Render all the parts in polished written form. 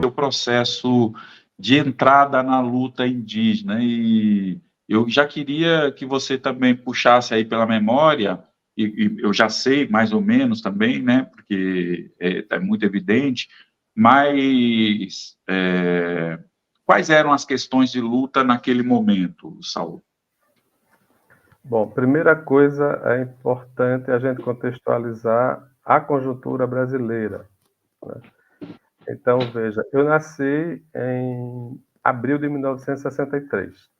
o processo de entrada na luta indígena, e eu já queria que você também puxasse aí pela memória, e eu já sei mais ou menos também, né, porque é muito evidente, mas quais eram as questões de luta naquele momento, Saulo? Bom, primeira coisa, é importante a gente contextualizar a conjuntura brasileira, né? Então, veja, eu nasci em abril de 1963.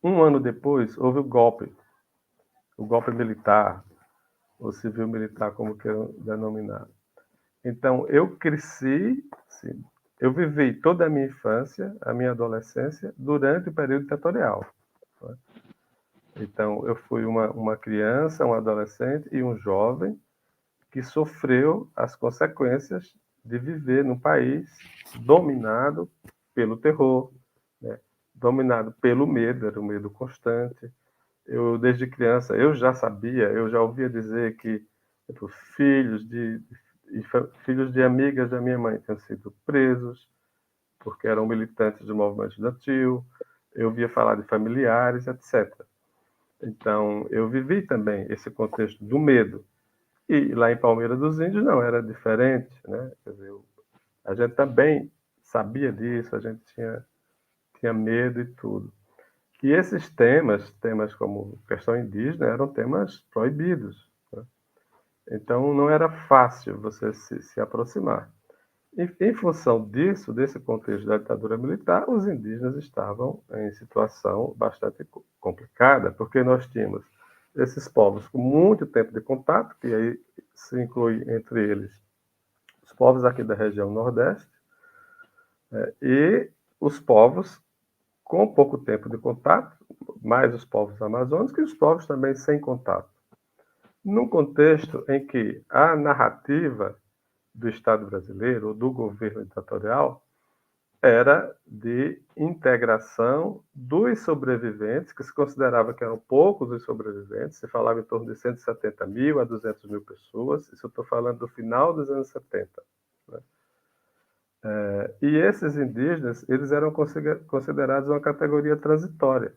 Um ano depois, houve o golpe militar, ou civil militar, como queiram denominar. Então, eu cresci, sim, eu vivi toda a minha infância, a minha adolescência, durante o período ditatorial, né? Então, eu fui uma criança, um adolescente e um jovem que sofreu as consequências de viver num país dominado pelo terror, né? Dominado pelo medo, era um medo constante. Eu, desde criança, eu já sabia, eu já ouvia dizer que tipo, filhos de amigas da minha mãe tinham sido presos porque eram militantes do movimento estudantil. Eu via falar de familiares, etc. Então, eu vivi também esse contexto do medo. E lá em Palmeira dos Índios não era diferente, né? Quer dizer, a gente também sabia disso, a gente tinha medo e tudo. E esses temas como questão indígena, eram temas proibidos, né? Então não era fácil você se aproximar. Em função disso, desse contexto da ditadura militar, os indígenas estavam em situação bastante complicada, porque nós tínhamos esses povos com muito tempo de contato, que aí se inclui entre eles os povos aqui da região Nordeste, e os povos com pouco tempo de contato, mais os povos amazônicos e os povos também sem contato. Num contexto em que a narrativa do Estado brasileiro, ou do governo ditatorial, era de integração dos sobreviventes, que se considerava que eram poucos os sobreviventes, se falava em torno de 170 mil a 200 mil pessoas, isso eu estou falando do final dos anos 70. Né? E esses indígenas, eles eram considerados uma categoria transitória.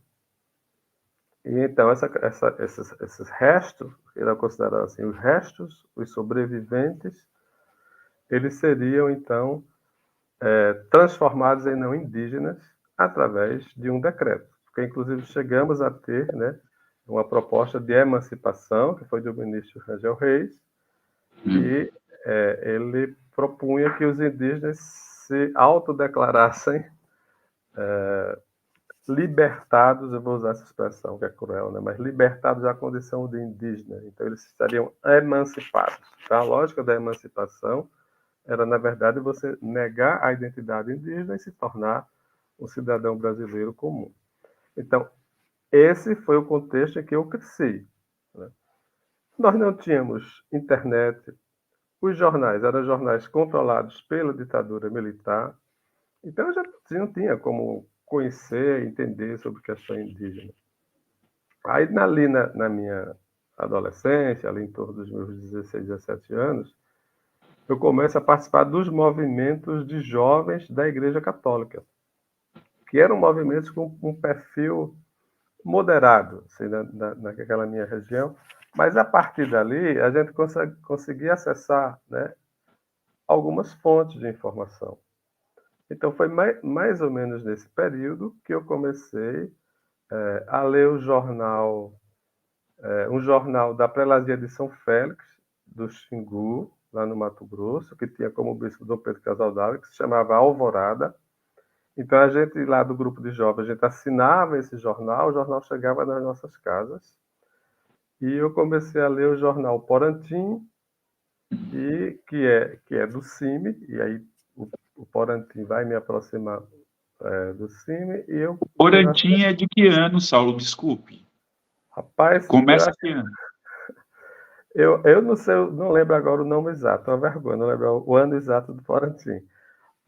E então, esses restos, eram considerados assim, os restos, os sobreviventes, eles seriam, então, transformados em não indígenas através de um decreto. Porque, inclusive, chegamos a ter, né, uma proposta de emancipação, que foi do ministro Rangel Reis, e ele propunha que os indígenas se autodeclarassem libertados, eu vou usar essa expressão que é cruel, né? Mas libertados da condição de indígena. Então, eles estariam emancipados. Então, a lógica da emancipação era, na verdade, você negar a identidade indígena e se tornar um cidadão brasileiro comum. Então, esse foi o contexto em que eu cresci, né? Nós não tínhamos internet, os jornais eram jornais controlados pela ditadura militar, então eu já não tinha como conhecer, entender sobre questão indígena. Aí, ali na minha adolescência, ali em torno dos meus 16, 17 anos, eu começo a participar dos movimentos de jovens da Igreja Católica, que eram movimentos com um perfil moderado, assim, naquela minha região, mas a partir dali a gente conseguia acessar, né, algumas fontes de informação. Então foi mais ou menos nesse período que eu comecei a ler o jornal, um jornal da Prelazia de São Félix, do Xingu, lá no Mato Grosso, que tinha como bispo Dom Pedro Casaldava, que se chamava Alvorada. Então a gente lá do grupo de jovens, a gente assinava esse jornal, o jornal chegava nas nossas casas, e eu comecei a ler o jornal Porantim, que é do CIMI, e aí o Porantim vai me aproximar do CIMI, e eu... Porantim é de que ano, Saulo? Desculpe. Rapaz, Começa que ano? Eu não sei, eu não lembro agora o nome exato, é uma vergonha, não lembro o ano exato do Porantim.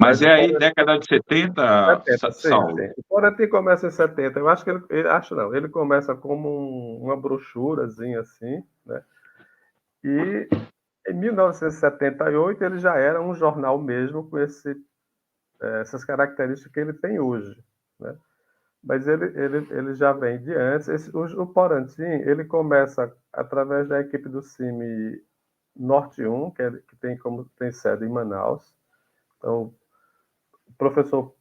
Mas é aí década de 70, 70, sim, Saulo? sim. O Porantim começa em 70. Eu acho que ele começa como uma brochurazinha assim, né? E em 1978 ele já era um jornal mesmo com esse essas características que ele tem hoje, né? Mas ele já vem de antes. O Porantim, ele começa através da equipe do CIMI Norte 1, que tem sede em Manaus. Então, o professor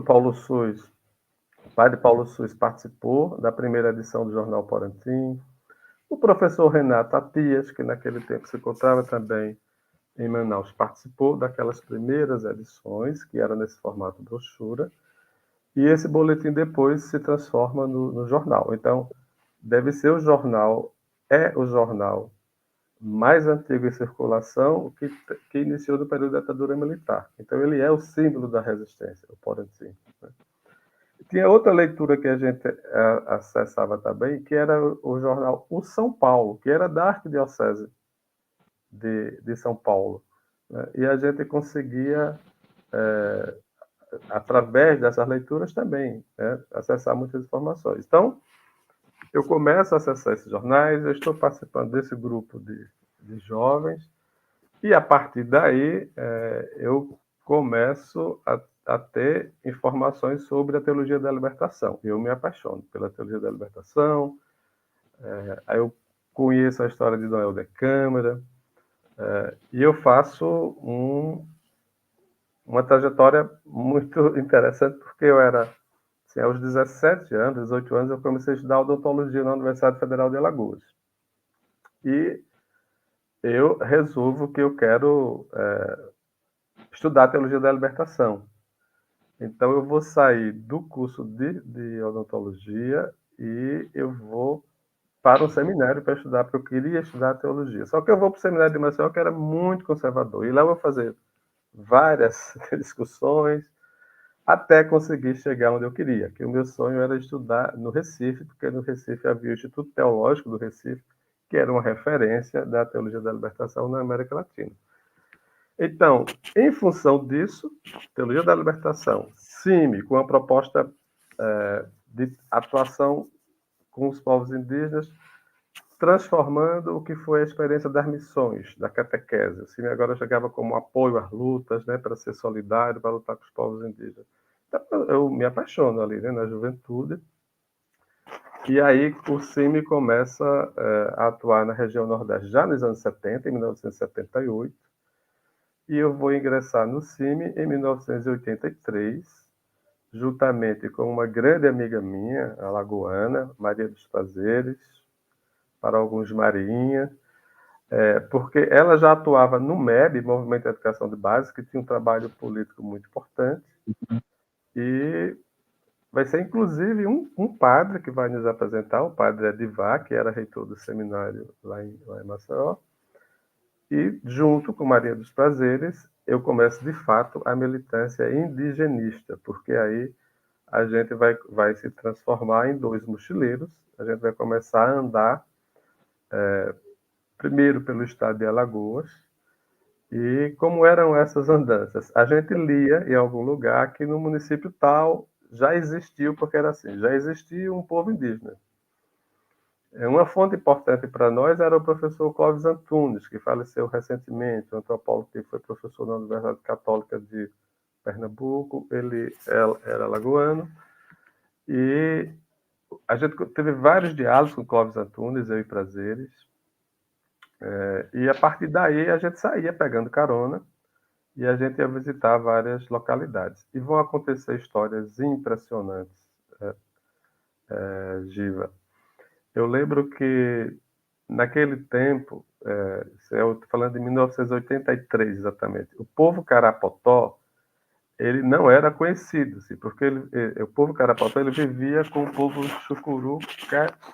Paulo Suez, pai de Paulo Suez, participou da primeira edição do Jornal Porantim. O professor Renato Atias, que naquele tempo se encontrava também em Manaus, participou daquelas primeiras edições, que era nesse formato brochura, e esse boletim depois se transforma no jornal. Então, deve ser o jornal mais antigo em circulação que iniciou no período da ditadura militar. Então, ele é o símbolo da resistência, o Porantim, né? Tinha outra leitura que a gente acessava também, que era o jornal O São Paulo, que era da Arquidiocese de São Paulo, né? E a gente conseguia, através dessas leituras também, né, acessar muitas informações. Então, eu começo a acessar esses jornais, eu estou participando desse grupo de jovens, e a partir daí eu começo a ter informações sobre a teologia da libertação. Eu me apaixono pela teologia da libertação, aí eu conheço a história de Noel de Câmara, e eu faço uma trajetória muito interessante, porque eu era, assim, aos 17 anos, 18 anos, eu comecei a estudar odontologia na Universidade Federal de Alagoas. E eu resolvo que eu quero estudar a teologia da libertação. Então, eu vou sair do curso de odontologia e eu vou para um seminário para estudar, porque eu queria estudar teologia. Só que eu vou para o seminário de Maceió, que era muito conservador. E lá eu vou fazer várias discussões até conseguir chegar onde eu queria, que o meu sonho era estudar no Recife, porque no Recife havia o Instituto Teológico do Recife, que era uma referência da teologia da libertação na América Latina. Então, em função disso, teologia da libertação, CIMI, com a proposta de atuação com os povos indígenas, transformando o que foi a experiência das missões, da catequese. O CIMI agora chegava como apoio às lutas, né, para ser solidário, para lutar com os povos indígenas. Então, eu me apaixono ali, né, na juventude. E aí o CIMI começa a atuar na região Nordeste já nos anos 70, em 1978. E eu vou ingressar no CIMI em 1983, juntamente com uma grande amiga minha, alagoana, Maria dos Prazeres, para alguns Marinha, porque ela já atuava no MEB, Movimento de Educação de Base, que tinha um trabalho político muito importante, e vai ser inclusive um padre que vai nos apresentar, o padre Edivar, que era reitor do seminário lá em Maceió, e junto com Maria dos Prazeres, eu começo de fato a militância indigenista, porque aí a gente vai se transformar em dois mochileiros, a gente vai começar a andar primeiro pelo estado de Alagoas. E como eram essas andanças? A gente lia em algum lugar que no município tal já existiu, porque era assim, já existia um povo indígena. Uma fonte importante para nós era o professor Clóvis Antunes, que faleceu recentemente, um antropólogo que foi professor na Universidade Católica de Pernambuco, ele era alagoano, e a gente teve vários diálogos com Clóvis Antunes, eu e Prazeres, e a partir daí a gente saía pegando carona e a gente ia visitar várias localidades. E vão acontecer histórias impressionantes, Giva. Eu lembro que naquele tempo, eu estou falando de 1983 exatamente, o povo Carapotó, ele não era conhecido, assim, porque o povo Carapotó ele vivia com o povo Chucuru,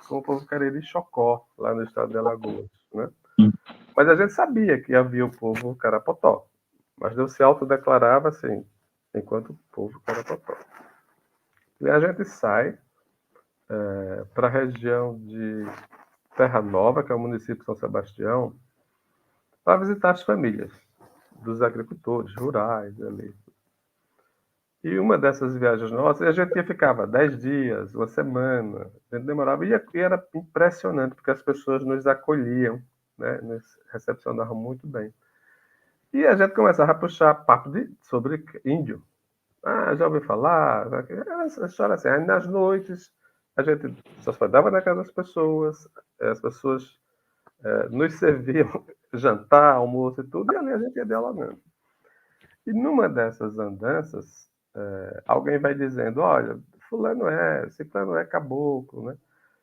com o povo Cariri-Chocó, lá no estado de Alagoas, né? Mas a gente sabia que havia o povo Carapotó, mas não se autodeclarava assim, enquanto povo Carapotó. E a gente sai para a região de Terra Nova, que é o município de São Sebastião, para visitar as famílias dos agricultores rurais ali. E uma dessas viagens nossas, a gente ficava 10 dias, uma semana, a gente demorava, e era impressionante, porque as pessoas nos acolhiam, né, nos recepcionavam muito bem. E a gente começava a puxar papo sobre índio. Já ouvi falar. Essa história assim. Aí nas noites, a gente se hospedava na casa das pessoas, as pessoas nos serviam jantar, almoço e tudo, e ali a gente ia dialogando. E numa dessas andanças, alguém vai dizendo, olha, fulano ciclano é caboclo, né?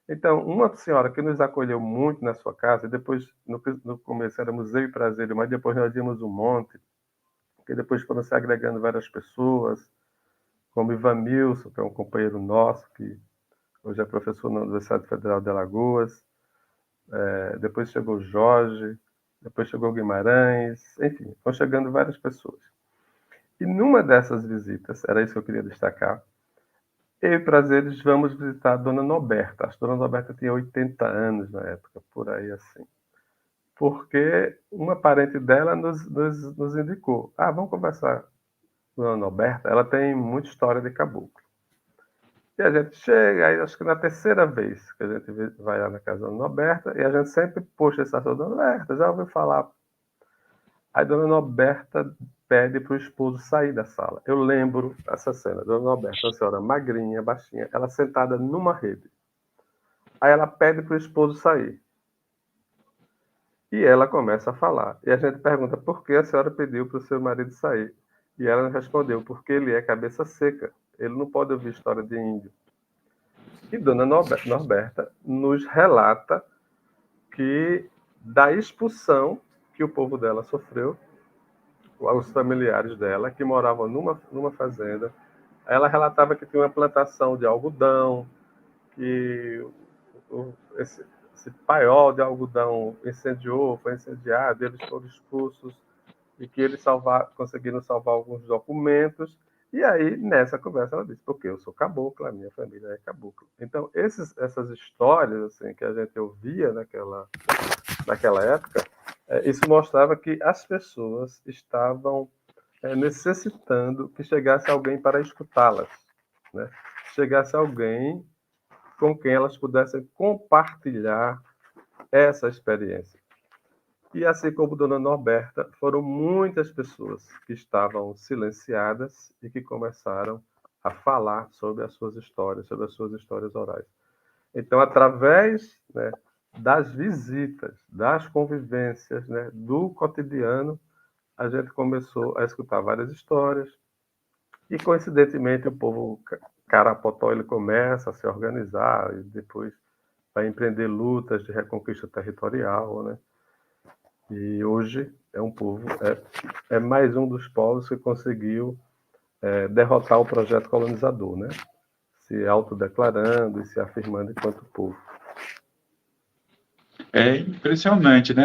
Então, uma senhora que nos acolheu muito na sua casa, e depois, no começo éramos eu e Prazer, mas depois nós íamos um monte, porque depois foram se agregando várias pessoas, como Ivanilson, que é um companheiro nosso, que hoje é professor na Universidade Federal de Alagoas, depois chegou Jorge, depois chegou Guimarães, enfim, foram chegando várias pessoas. E numa dessas visitas, era isso que eu queria destacar, eu e Prazeres vamos visitar a Dona Norberta. A Dona Norberta tinha 80 anos na época, por aí assim. Porque uma parente dela nos indicou. Vamos conversar com a Dona Norberta. Ela tem muita história de caboclo. E a gente chega, aí acho que na terceira vez que a gente vai lá na casa da Dona Norberta, e a gente sempre puxa essa Dona Norberta, já ouviu falar. Aí a Dona Norberta pede para o esposo sair da sala. Eu lembro essa cena. Dona Norberta, uma senhora magrinha, baixinha, ela sentada numa rede. Aí ela pede para o esposo sair. E ela começa a falar. E a gente pergunta por que a senhora pediu para o seu marido sair. E ela respondeu, porque ele é cabeça seca. Ele não pode ouvir história de índio. E Dona Norberta nos relata que da expulsão que o povo dela sofreu, os familiares dela, que moravam numa fazenda, ela relatava que tinha uma plantação de algodão, que esse paiol de algodão foi incendiado, eles foram expulsos, e que eles conseguiram salvar alguns documentos. E aí, nessa conversa, ela disse, porque eu sou caboclo, a minha família é caboclo. Então, essas histórias assim, que a gente ouvia naquela época, isso mostrava que as pessoas estavam necessitando que chegasse alguém para escutá-las, né? Chegasse alguém com quem elas pudessem compartilhar essa experiência. E assim como Dona Norberta, foram muitas pessoas que estavam silenciadas e que começaram a falar sobre as suas histórias orais. Então, através, né, das visitas, das convivências, né, do cotidiano, a gente começou a escutar várias histórias e, coincidentemente, o povo carapotó ele começa a se organizar e depois vai empreender lutas de reconquista territorial, né? E hoje é um povo, é mais um dos povos que conseguiu derrotar o projeto colonizador, né? Se autodeclarando e se afirmando enquanto povo. É impressionante, né?